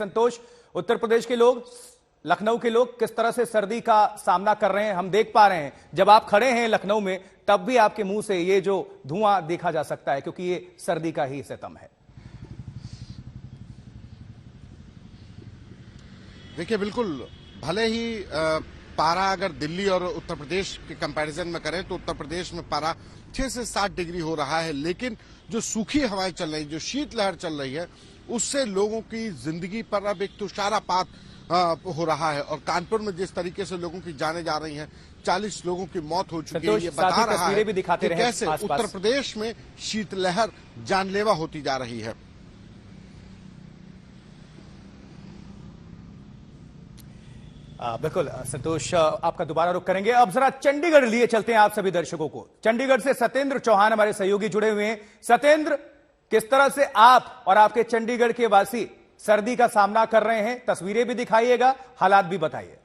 संतोष, उत्तर प्रदेश के लोग, लखनऊ के लोग किस तरह से सर्दी का सामना कर रहे हैं हम देख पा रहे हैं। जब आप खड़े हैं लखनऊ में तब भी आपके मुंह से ये जो धुआं देखा जा सकता है, क्योंकि ये सर्दी का ही सितम है। देखिए, बिल्कुल, भले ही पारा अगर दिल्ली और उत्तर प्रदेश के कंपैरिजन में करें तो उत्तर प्रदेश में पारा 6 से 7 डिग्री हो रहा है, लेकिन जो सूखी हवाएं चल रही, जो शीतलहर चल रही है, उससे लोगों की जिंदगी पर अब एक तुषारापात हो रहा है। और कानपुर में जिस तरीके से लोगों की जाने जा रही हैं, 40 लोगों की मौत हो चुकी है, ये बता रहा है कि कैसे उत्तर प्रदेश में शीतलहर जानलेवा होती जा रही है। बिल्कुल संतोष, आपका दोबारा रुख करेंगे। अब जरा चंडीगढ़ लिए चलते हैं आप सभी दर्शकों को। चंडीगढ़ से सत्येंद्र चौहान हमारे सहयोगी जुड़े हुए हैं। सत्येंद्र, किस तरह से आप और आपके चंडीगढ़ के वासी सर्दी का सामना कर रहे हैं, तस्वीरें भी दिखाइएगा, हालात भी बताइए।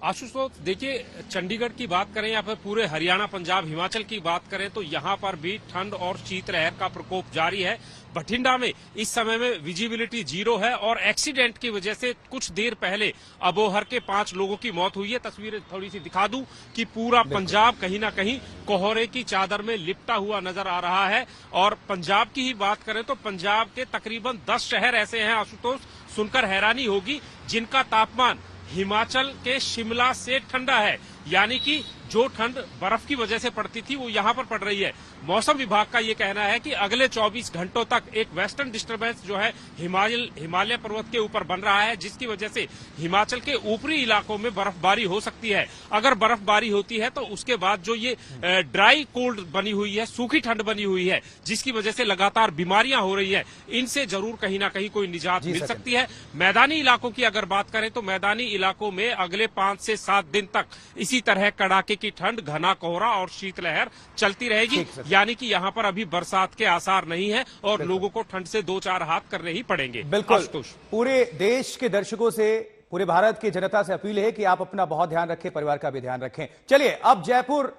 आशुतोष, देखिए, चंडीगढ़ की बात करें या फिर पूरे हरियाणा, पंजाब, हिमाचल की बात करें तो यहां पर भी ठंड और शीतलहर का प्रकोप जारी है। बठिंडा में इस समय में विजिबिलिटी 0 है और एक्सीडेंट की वजह से कुछ देर पहले अबोहर के 5 लोगों की मौत हुई है। तस्वीरें थोड़ी सी दिखा दूं कि पूरा पंजाब कहीं ना कहीं कोहरे की चादर में लिपटा हुआ नजर आ रहा है। और पंजाब की ही बात करें तो पंजाब के तकरीबन 10 शहर ऐसे हैं आशुतोष, सुनकर हैरानी होगी, जिनका तापमान हिमाचल के शिमला से ठंडा है। यानी कि जो ठंड बर्फ की वजह से पड़ती थी वो यहां पर पड़ रही है। मौसम विभाग का ये कहना है कि अगले 24 घंटों तक एक वेस्टर्न डिस्टर्बेंस जो है हिमालय पर्वत के ऊपर बन रहा है, जिसकी वजह से हिमाचल के ऊपरी इलाकों में बर्फबारी हो सकती है। अगर बर्फबारी होती है तो उसके बाद जो ये ड्राई कोल्ड बनी हुई है, सूखी ठंड बनी हुई है, जिसकी वजह से लगातार बीमारियां हो रही है, इनसे जरूर कहीं ना कहीं कोई निजात मिल सकती है। मैदानी इलाकों की अगर बात करें तो मैदानी इलाकों में अगले 5 से 7 दिन तक इसी तरह कड़ाके की ठंड, घना कोहरा और शीतलहर चलती रहेगी। यानी कि यहाँ पर अभी बरसात के आसार नहीं है और लोगों को ठंड से 2-4 हाथ करने ही पड़ेंगे। बिल्कुल, पूरे देश के दर्शकों से, पूरे भारत की जनता से अपील है कि आप अपना बहुत ध्यान रखें, परिवार का भी ध्यान रखें। चलिए, अब जयपुर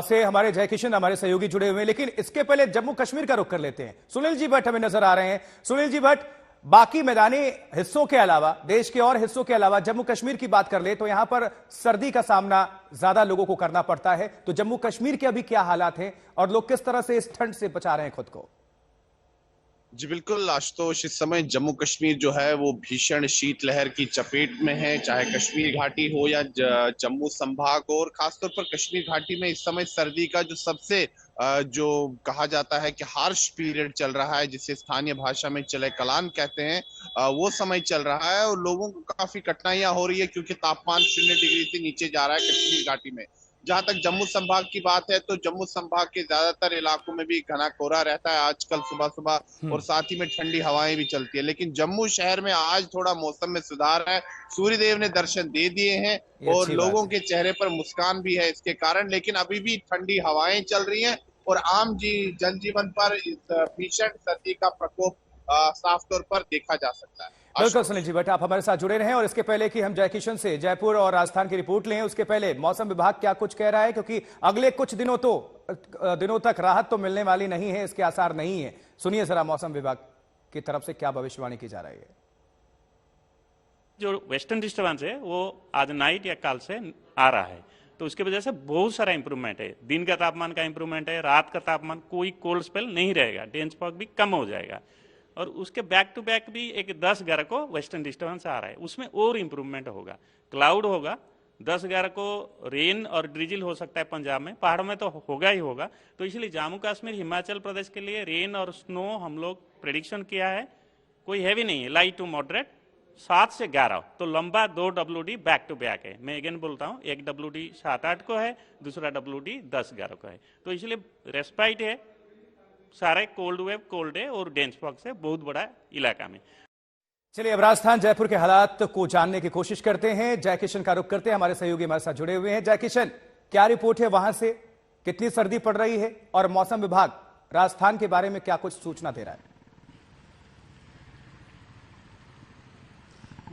से हमारे जयकिशन, हमारे सहयोगी जुड़े हुए हैं, लेकिन इसके पहले जम्मू कश्मीर का रुख कर लेते हैं। सुनील जी भट्ट हमें नजर आ रहे हैं। सुनील जी भट्ट, बाकी मैदानी हिस्सों के अलावा, देश के और हिस्सों के अलावा जम्मू कश्मीर की बात कर ले तो यहां पर सर्दी का सामना ज्यादा लोगों को करना पड़ता है, तो जम्मू कश्मीर के अभी क्या हालात हैं और लोग किस तरह से इस ठंड से बचा रहे हैं खुद को? जी बिल्कुल आशुतोष, इस समय जम्मू कश्मीर जो है वो भीषण शीतलहर की चपेट में है, चाहे कश्मीर घाटी हो या जम्मू संभाग हो। और खासतौर पर कश्मीर घाटी में इस समय सर्दी का जो सबसे जो कहा जाता है कि हार्श पीरियड चल रहा है, जिसे स्थानीय भाषा में चले कलान कहते हैं, वो समय चल रहा है और लोगों को काफी कठिनाइयां हो रही है क्योंकि तापमान 0 डिग्री से नीचे जा रहा है कश्मीर घाटी में। जहां तक जम्मू संभाग की बात है तो जम्मू संभाग के ज्यादातर इलाकों में भी घना कोहरा रहता है आजकल सुबह सुबह, और साथ ही में ठंडी हवाएं भी चलती है। लेकिन जम्मू शहर में आज थोड़ा मौसम में सुधार है, सूर्यदेव ने दर्शन दे दिए हैं और लोगों के चेहरे पर मुस्कान भी है इसके कारण। लेकिन अभी भी ठंडी हवाएं चल रही हैं और आम जनजीवन पर इस भीषण सर्दी का प्रकोप साफ तौर पर देखा जा सकता है। बिल्कुल सुनील जी भट्ट, आप हमारे साथ जुड़े रहे। और इसके पहले कि हम जयकिशन से जयपुर और राजस्थान की रिपोर्ट लें, उसके पहले मौसम विभाग क्या कुछ कह रहा है, क्योंकि अगले कुछ दिनों तक राहत तो मिलने वाली नहीं है, इसके आसार नहीं है। सुनिए जरा मौसम विभाग की तरफ से क्या भविष्यवाणी की जा रही है। जो वेस्टर्न डिस्टर्बेंस है वो आज नाइट या कल से आ रहा है, तो उसकी वजह से बहुत सारा इंप्रूवमेंट है। दिन का तापमान का इंप्रूवमेंट है, रात का तापमान, कोई कोल्ड स्पेल नहीं रहेगा, डेंस फॉग भी कम हो जाएगा। और उसके बैक टू बैक भी एक 10-11 को वेस्टर्न डिस्टर्बेंस आ रहा है, उसमें और इंप्रूवमेंट होगा। क्लाउड होगा, 10-11 को रेन और ड्रिजिल हो सकता है पंजाब में, पहाड़ों में तो होगा ही होगा। तो इसलिए जम्मू कश्मीर, हिमाचल प्रदेश के लिए रेन और स्नो हम लोग प्रेडिक्शन किया है, कोई हैवी नहीं है, लाइट टू मॉडरेट 7 से 11, तो लंबा 2 WD बैक टू बैक है। मैं अगेन बोलता हूँ, एक WD 7-8 को है, दूसरा WD 10-11 को है। तो इसलिए रेस्पाइट है सारे कोल्ड वेव, कोल्ड डे और डेंस फॉग से बहुत बड़ा इलाका में। चलिए, अब राजस्थान जयपुर के हालात को जानने की कोशिश करते हैं। जयकिशन का रुख करते हैं, हमारे सहयोगी हमारे साथ जुड़े हुए हैं। जयकिशन, क्या रिपोर्ट है वहां से, कितनी सर्दी पड़ रही है और मौसम विभाग राजस्थान के बारे में क्या कुछ सूचना दे रहा है?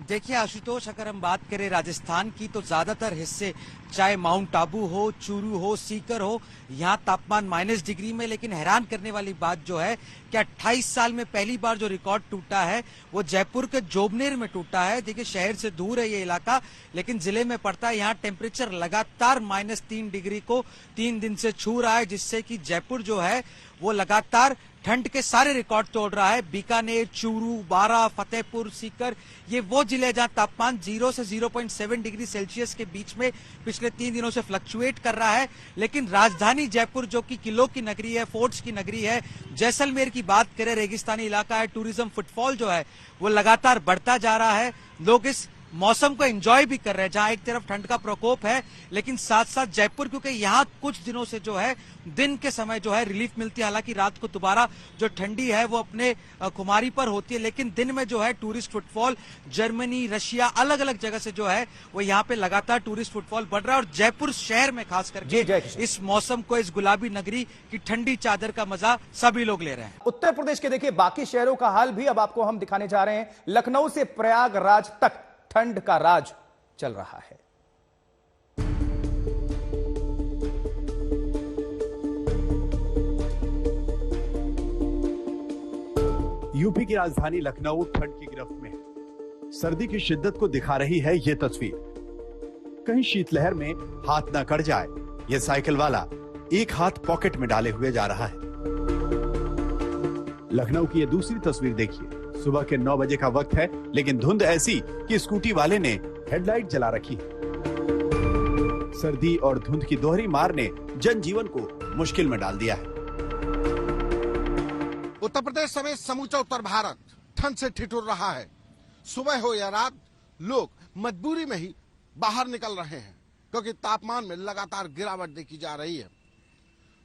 देखिए आशुतोष, अगर हम बात करें राजस्थान की तो ज्यादातर हिस्से चाहे माउंट आबू हो, चूरू हो, सीकर हो, यहाँ तापमान -डिग्री में। लेकिन हैरान करने वाली बात जो है कि 28 साल में पहली बार जो रिकॉर्ड टूटा है वो जयपुर के जोबनेर में टूटा है। देखिए शहर से दूर है ये इलाका, लेकिन जिले में पड़ता है। यहाँ टेम्परेचर लगातार -3 डिग्री को 3 दिन से छू रहा है, जिससे कि जयपुर जो है वो लगातार ठंड के सारे रिकॉर्ड तोड़ रहा है। बीकानेर, चूरू, बारां, फतेहपुर, सीकर, ये वो जिले जहां तापमान 0 से 0.7 डिग्री सेल्सियस के बीच में पिछले 3 दिनों से फ्लक्चुएट कर रहा है। लेकिन राजधानी जयपुर जो कि किलों की नगरी है, फोर्ट्स की नगरी है, जैसलमेर की बात करें, रेगिस्तानी इलाका है, टूरिज्म फुटफॉल जो है वो लगातार बढ़ता जा रहा है। लोग इस मौसम को एंजॉय भी कर रहे हैं, जहां एक तरफ ठंड का प्रकोप है, लेकिन साथ साथ जयपुर, क्योंकि यहाँ कुछ दिनों से जो है दिन के समय जो है रिलीफ मिलती है। हालांकि रात को दोबारा जो ठंडी है वो अपने खुमारी पर होती है, लेकिन दिन में जो है टूरिस्ट फुटफॉल जर्मनी, रशिया, अलग अलग जगह से जो है वो यहाँ पे लगातार टूरिस्ट फुटफॉल बढ़ रहा है। और जयपुर शहर में खास करके इस मौसम को, इस गुलाबी नगरी की ठंडी चादर का मजा सभी लोग ले रहे हैं। उत्तर प्रदेश के देखिए बाकी शहरों का हाल भी अब आपको हम दिखाने जा रहे हैं। लखनऊ से प्रयागराज तक ठंड का राज चल रहा है। यूपी की राजधानी लखनऊ ठंड की गिरफ्त में है। सर्दी की शिद्दत को दिखा रही है ये तस्वीर। कहीं शीतलहर में हाथ ना कट जाए, ये साइकिल वाला एक हाथ पॉकेट में डाले हुए जा रहा है। लखनऊ की ये दूसरी तस्वीर देखिए। सुबह के 9 बजे का वक्त है, लेकिन धुंध ऐसी कि स्कूटी वाले ने हेडलाइट जला रखी है। सर्दी और धुंध की दोहरी मार ने जनजीवन को मुश्किल में डाल दिया है। उत्तर प्रदेश समेत समूचा उत्तर भारत ठंड से ठिठुर रहा है। सुबह हो या रात, लोग मजबूरी में ही बाहर निकल रहे हैं, क्योंकि तापमान में लगातार गिरावट देखी जा रही है।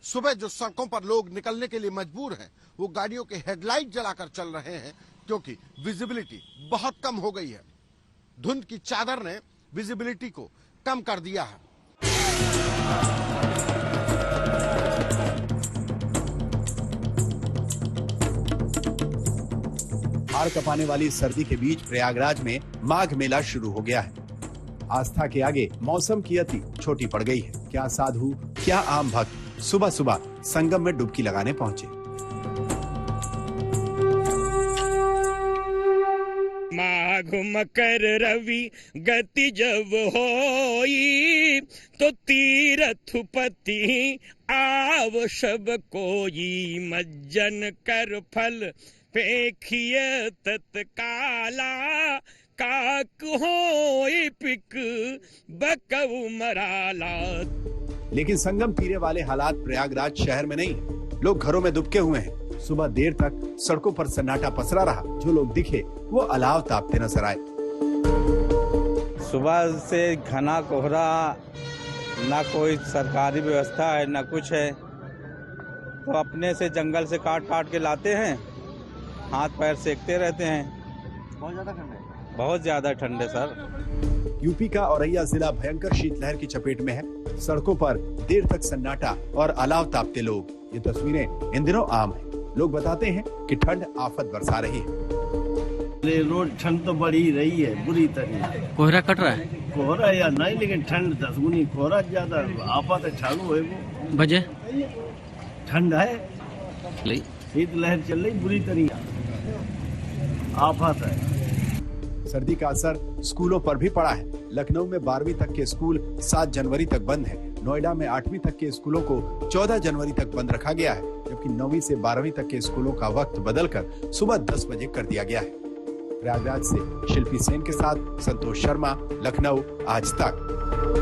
सुबह जो सड़कों पर लोग निकलने के लिए मजबूर हैं, वो गाड़ियों के हेडलाइट जलाकर चल रहे हैं, क्योंकि विजिबिलिटी बहुत कम हो गई है। धुंध की चादर ने विजिबिलिटी को कम कर दिया है। हाड़ कपाने वाली सर्दी के बीच प्रयागराज में माघ मेला शुरू हो गया है। आस्था के आगे मौसम की अति छोटी पड़ गई है। क्या साधु, क्या आम भक्त सुबह सुबह संगम में डुबकी लगाने पहुंचे। माघ मकर रवि गति जब होई, तो तीर्थपति आव सब कोई, मज्जन कर फल पेखिए तत्काला, काक होई पिक बकऊ मराला। लेकिन संगम तीरे वाले हालात प्रयागराज शहर में नहीं। लोग घरों में दुबके हुए हैं। सुबह देर तक सड़कों पर सन्नाटा पसरा रहा। जो लोग दिखे वो अलाव तापते नजर आए। सुबह से घना कोहरा, ना कोई सरकारी व्यवस्था है ना कुछ है, तो अपने से जंगल से काट काट के लाते हैं, हाथ पैर सेकते रहते हैं। बहुत ज्यादा ठंड है। बहुत ज्यादा ठंड है सर। यूपी का औरैया जिला भयंकर शीतलहर की चपेट में है। सड़कों पर देर तक सन्नाटा और अलाव तापते लोग। ये तस्वीरें इन दिनों आम है। लोग बताते हैं कि ठंड आफत बरसा रही है। रोज ठंड तो बढ़ ही रही है बुरी तरह। कोहरा कट रहा है। कोहरा या नहीं, लेकिन ठंड 10 गुनी कोहरा ज्यादा आफत चालू है। वो वजह ठंड है, शीतलहर चल रही बुरी तरह, आफत है। सर्दी का असर स्कूलों पर भी पड़ा है। लखनऊ में 12वीं तक के स्कूल 7 जनवरी तक बंद है। नोएडा में 8वीं तक के स्कूलों को 14 जनवरी तक बंद रखा गया है, जबकि 9वीं से 12वीं तक के स्कूलों का वक्त बदलकर सुबह 10 बजे कर दिया गया है। प्रयागराज से शिल्पी सेन के साथ संतोष शर्मा, लखनऊ, आज तक।